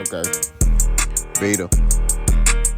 Okay. Beat him.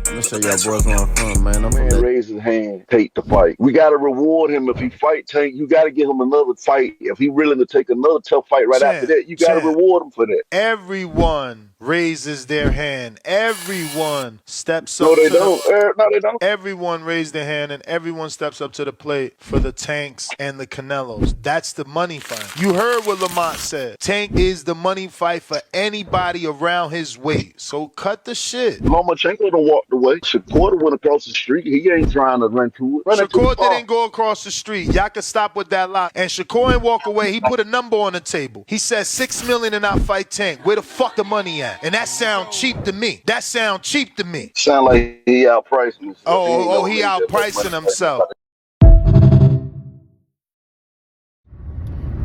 I'm gonna show y'all boys where I'm from, man. I'm Man, raise his hand, take the fight. We got to reward him. If he fight Tank, you got to give him another fight. If he willing to take another tough fight right after that, you got to reward him for that. Everyone raises their hand. Everyone steps up No, they to don't. No, they don't. Everyone raised their hand and everyone steps up to the plate for the Tanks and the Canelos. That's the money fight. You heard what Lamont said. Tank is the money fight for anybody around his weight. So cut the shit. Lomachenko done walked away. Shakur went across the street. He ain't trying to run to it. Shakur didn't go across the street. Y'all can stop with that lie. And Shakur ain't walk away. He put a number on the table. He said $6 million and I'll fight Tank. Where the fuck the money at? And that sound cheap to me. Sound like he outpriced himself. He outpricing himself.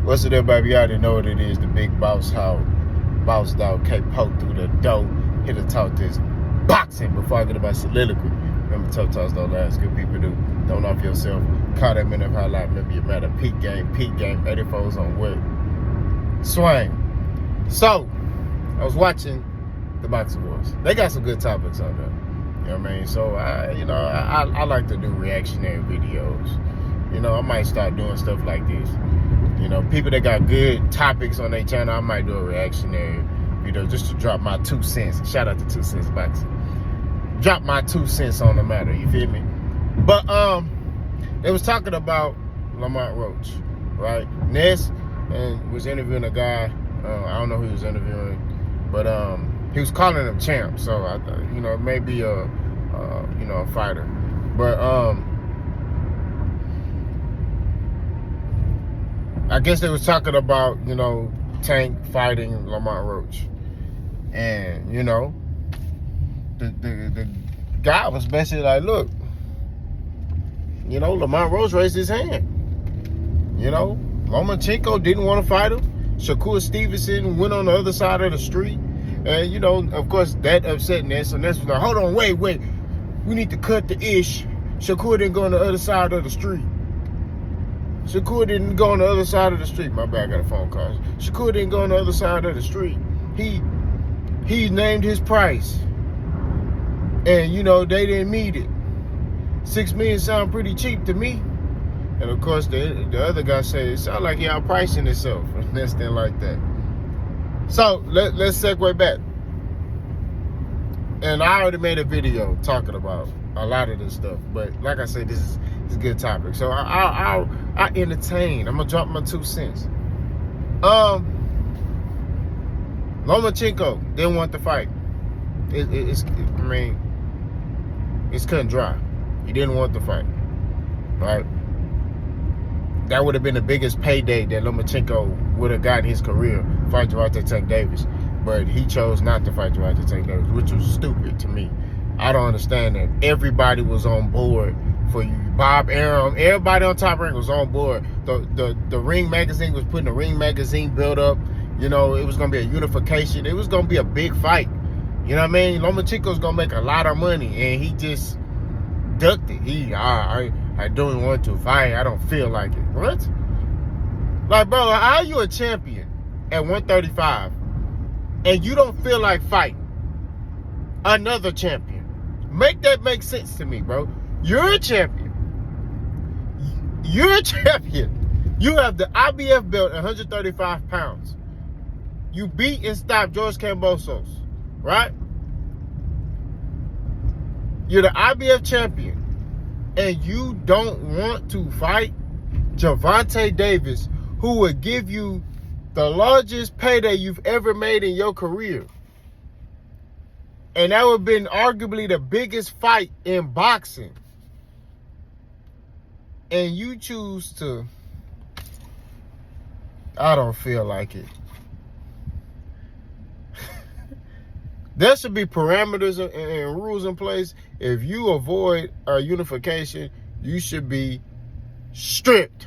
What's it up, baby? You already know what it is. The big boss hog. Boss dog can't poke through the door. Here to talk this boxing before I get about soliloquy. Remember, tough talks don't last. Good people do. Don't off yourself. Call that minute highlight. Remember, you matter. Peak game. 84's on what? Swing. So, I was watching the Boxing Wars. They got some good topics on there. You know what I mean? So, I like to do reactionary videos. You know, I might start doing stuff like this. You know, people that got good topics on their channel, I might do a reactionary video just to drop my 2 cents. Shout out to 2 Cents Boxing. Drop my 2 cents on the matter, you feel me? But, they was talking about Lamont Roach, right? Ness and was interviewing a guy, I don't know who he was interviewing, but, he was calling him champ, so I, maybe a fighter, but I guess they was talking about Tank fighting Lamont Roach, and the guy was basically like, look, Lamont Roach raised his hand, Lomachenko didn't want to fight him. Shakur Stevenson went on the other side of the street. And, of course, that upset Ness. So Ness was like, hold on, wait. We need to cut the ish. Shakur didn't go on the other side of the street. Shakur didn't go on the other side of the street. My bad, I got a phone call. Shakur didn't go on the other side of the street. He named his price. And, they didn't meet it. $6 million sound pretty cheap to me. And, of course, the other guy said, it sounds like y'all pricing itself. And that's thing like that. So, let's segue back. And I already made a video talking about a lot of this stuff. But like I said, this is a good topic. So, I entertain. I'm going to drop my 2 cents. Lomachenko didn't want the fight. It's cut and dry. He didn't want the fight. Right? That would have been the biggest payday that Lomachenko would have gotten in his career, fight Gervonta Tank Davis. But he chose not to fight Gervonta Tank Davis, which was stupid to me. I don't understand that. Everybody was on board for you. Bob Arum, everybody on Top Rank was on board. The Ring Magazine was putting the Ring Magazine build up. It was going to be a unification. It was going to be a big fight. You know what I mean? Lomachenko's going to make a lot of money, and he just ducked it. I don't want to fight. I don't feel like it. What? Like, bro, how are you a champion at 135 and you don't feel like fighting another champion? Make that make sense to me, bro. You're a champion. You're a champion. You have the IBF belt at 135 pounds. You beat and stopped George Kambosos, right? You're the IBF champion. And you don't want to fight Gervonta Davis, who would give you the largest payday you've ever made in your career. And that would have been arguably the biggest fight in boxing. And you choose to, I don't feel like it. There should be parameters and rules in place. If you avoid a unification, you should be stripped.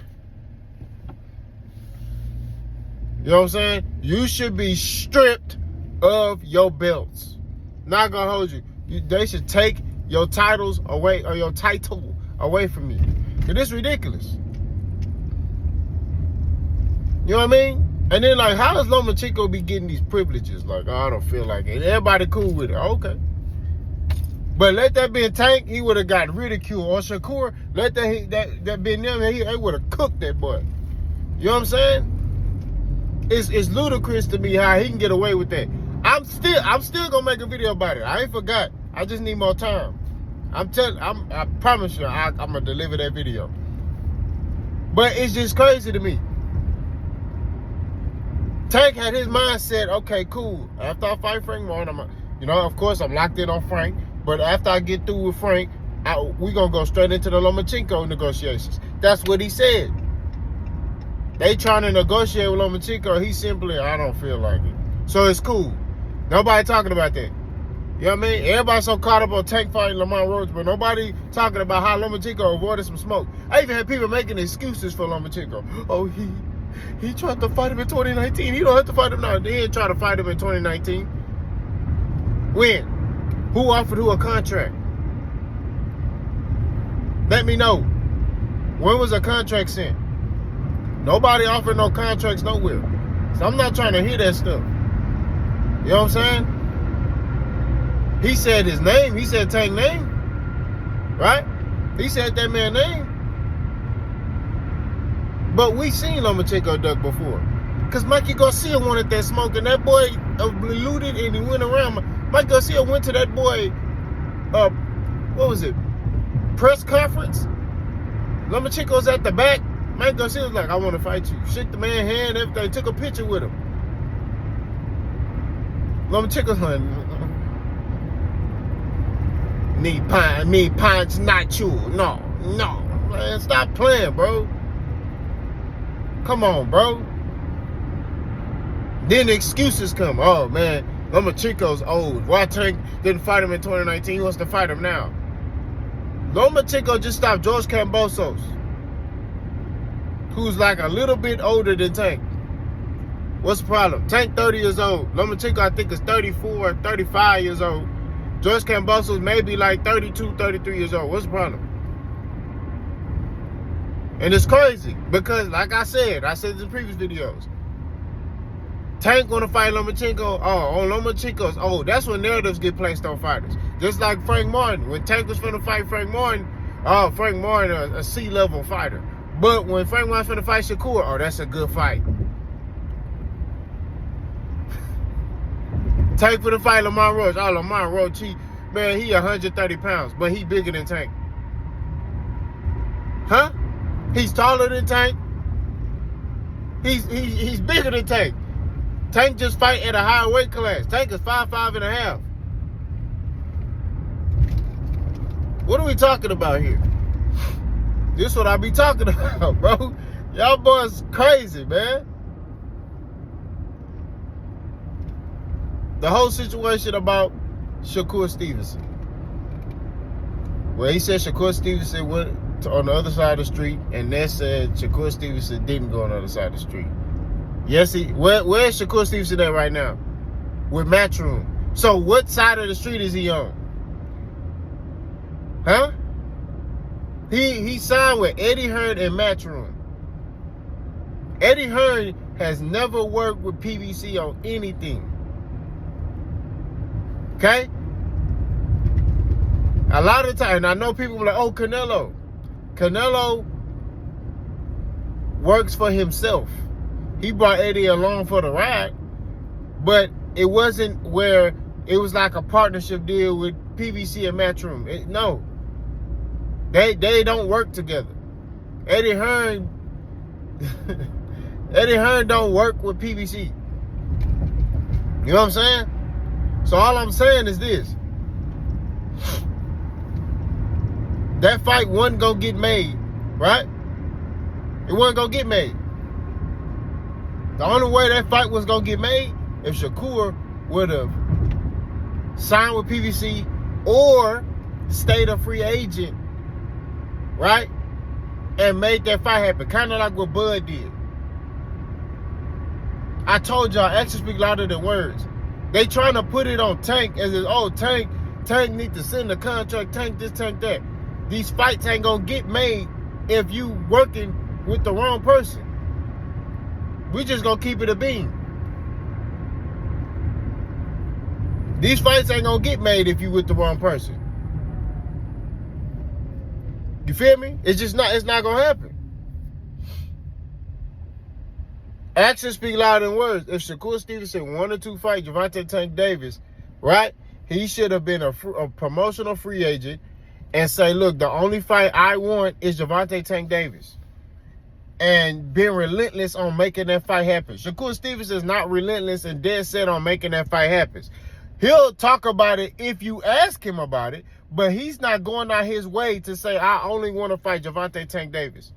You know what I'm saying? You should be stripped of your belts. Not gonna hold you. They should take your titles away, or your title away from you. It is ridiculous. You know what I mean? And then, like, how does Lomachenko be getting these privileges? Like, oh, I don't feel like it. Everybody cool with it. Okay. But let that be a Tank, he would have got ridiculed. Or Shakur, let that be them, he would have cooked that boy. You know what I'm saying? It's ludicrous to me how he can get away with that. I'm still gonna make a video about it. I ain't forgot. I just need more time. I promise you, I'm gonna deliver that video. But it's just crazy to me. Tank had his mindset, okay, cool. After I fight Frank Martin, of course I'm locked in on Frank. But after I get through with Frank, we gonna go straight into the Lomachenko negotiations. That's what he said. They trying to negotiate with Lomachenko. He simply, I don't feel like it. So it's cool. Nobody talking about that. You know what I mean? Everybody so caught up on Tank fighting Lamont Rhodes, but nobody talking about how Lomachenko avoided some smoke. I even had people making excuses for Lomachenko. Oh, he tried to fight him in 2019. He don't have to fight him now. They didn't try to fight him in 2019. When? Who offered who a contract? Let me know. When was a contract sent? Nobody offered no contracts nowhere. So I'm not trying to hear that stuff. You know what I'm saying? He said his name. He said Tank's name. Right? He said that man's name. But we seen Lomachenko duck before. Because Mikey Garcia wanted that smoke, and that boy eluded and he went around. Mike Garcia went to that boy, what was it, press conference? Lomachenko's at the back. Mike Garcia was like, I want to fight you. Shook the man's hand, everything. Took a picture with him. Lomachenko's like, me punch, not you. No. Man, stop playing, bro. Come on, bro. Then the excuses come. Oh, man. Lomachenko's old. Why Tank didn't fight him in 2019? He wants to fight him now. Lomachenko just stopped George Kambosos, who's like a little bit older than Tank. What's the problem? Tank 30 years old. Lomachenko, I think, is 34, 35 years old. George Kambosos may be like 32, 33 years old. What's the problem? And it's crazy because, like I said in the previous videos, Tank gonna fight Lomachenko. Oh, Lomachenko's old. That's when narratives get placed on fighters. Just like Frank Martin. When Tank was finna fight Frank Martin, Frank Martin a C-level fighter. But when Frank Martin finna fight Shakur, that's a good fight. Tank finna fight Lamont Rhodes. Lamont Rhodes, he 130 pounds, but he bigger than Tank. Huh? He's taller than Tank. He's bigger than Tank. Tank just fight at a higher weight class. Tank is 5'5.5". What are we talking about here? This is what I be talking about, bro. Y'all boys crazy, man. The whole situation about Shakur Stevenson, where he said Shakur Stevenson went on the other side of the street, and Ness said Shakur Stevenson didn't go on the other side of the street. Yes, where's Shakur Stevenson at right now? With Matchroom. So what side of the street is he on? Huh? He signed with Eddie Hearn and Matchroom. Eddie Hearn has never worked with PBC on anything. Okay? A lot of the time, and I know people were like, oh, Canelo. Canelo works for himself. He brought Eddie along for the ride, but it wasn't where it was like a partnership deal with PBC and Matchroom. No. They don't work together. Eddie Hearn don't work with PBC. You know what I'm saying? So all I'm saying is this. That fight wasn't gonna get made, right? It wasn't gonna get made. The only way that fight was gonna get made if Shakur would have signed with PBC or stayed a free agent, right? And made that fight happen, kind of like what Bud did. I told y'all, actions speak louder than words. They trying to put it on Tank as if, oh, Tank need to send a contract, Tank this, Tank that. These fights ain't gonna get made if you working with the wrong person. We just gonna keep it a beam. These fights ain't gonna get made if you with the wrong person. You feel me? It's not gonna happen. Actions speak louder than words. If Shakur Stevenson wanted to fight Gervonta Tank Davis, right, he should have been a promotional free agent and say, look, the only fight I want is Gervonta Tank Davis. And been relentless on making that fight happen. Shakur Stevenson is not relentless and dead set on making that fight happen. He'll talk about it if you ask him about it, but he's not going out his way to say, I only want to fight Gervonta Tank Davis.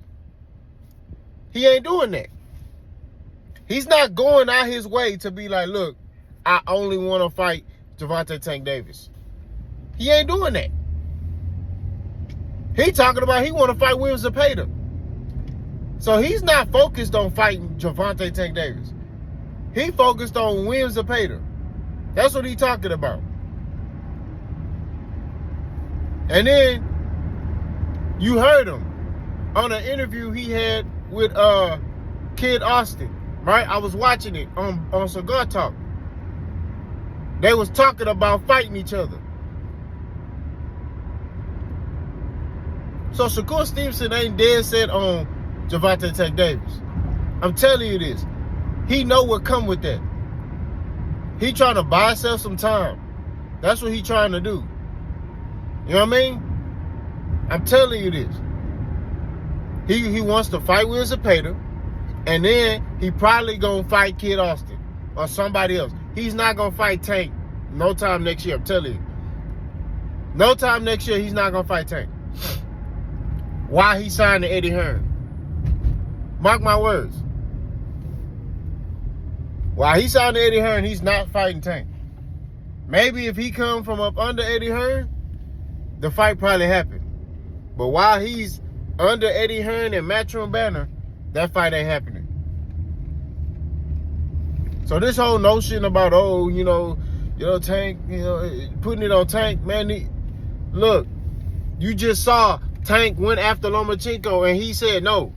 He ain't doing that. He's not going out his way to be like, look, I only want to fight Gervonta Tank Davis. He ain't doing that. He talking about he want to fight Williams Zepeda. So he's not focused on fighting Gervonta Tank Davis. He focused on Williams Zepeda. That's what he talking about. And then you heard him on an interview he had with Kid Austin, right? I was watching it on Cigar Talk. They was talking about fighting each other. So Shakur Stevenson ain't dead set on Gervonta Tank Davis. I'm telling you this. He know what come with that. He trying to buy himself some time. That's what he trying to do. You know what I mean? I'm telling you this. He wants to fight with Zepeda, and then he probably gonna fight Kid Austin or somebody else. He's not gonna fight Tank no time next year. I'm telling you. No time next year he's not gonna fight Tank. Why he signed to Eddie Hearn? Mark my words. While he signed to Eddie Hearn, he's not fighting Tank. Maybe if he come from up under Eddie Hearn, the fight probably happened. But while he's under Eddie Hearn and Matchroom Banner, that fight ain't happening. So this whole notion about, Tank, putting it on Tank, man, look, you just saw Tank went after Lomachenko and he said no.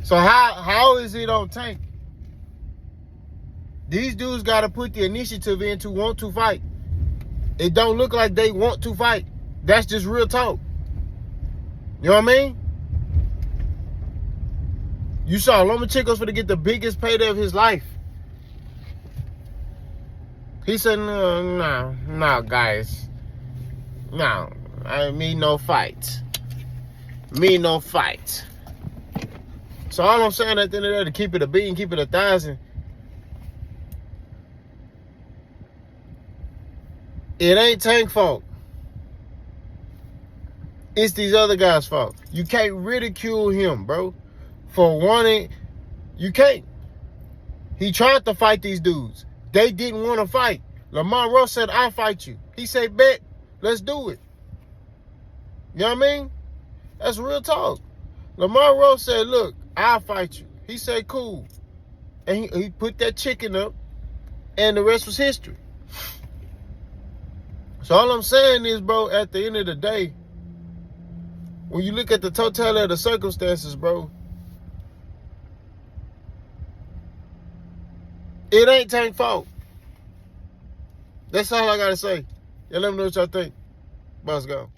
So how is it on Tank? These dudes got to put the initiative in to want to fight. It don't look like they want to fight. That's just real talk. You know what I mean? You saw Lomachenko's gonna get the biggest payday of his life. He said, no, guys. No, I mean no fight. Me no fight. So all I'm saying at the end of the day, to keep it a bean, keep it 1,000, it ain't Tank's fault. It's these other guys' fault. You can't ridicule him, bro, for wanting. You can't. He tried to fight these dudes. They didn't want to fight. Lamar Ross said, I'll fight you. He said, bet, let's do it. You know what I mean? That's real talk. Lamar Ross said, look, I'll fight you. He said, cool. And he put that chicken up, and the rest was history. So all I'm saying is, bro, at the end of the day, when you look at the totality of the circumstances, bro, it ain't Tank's fault. That's all I got to say. Y'all let me know what y'all think. Boss go.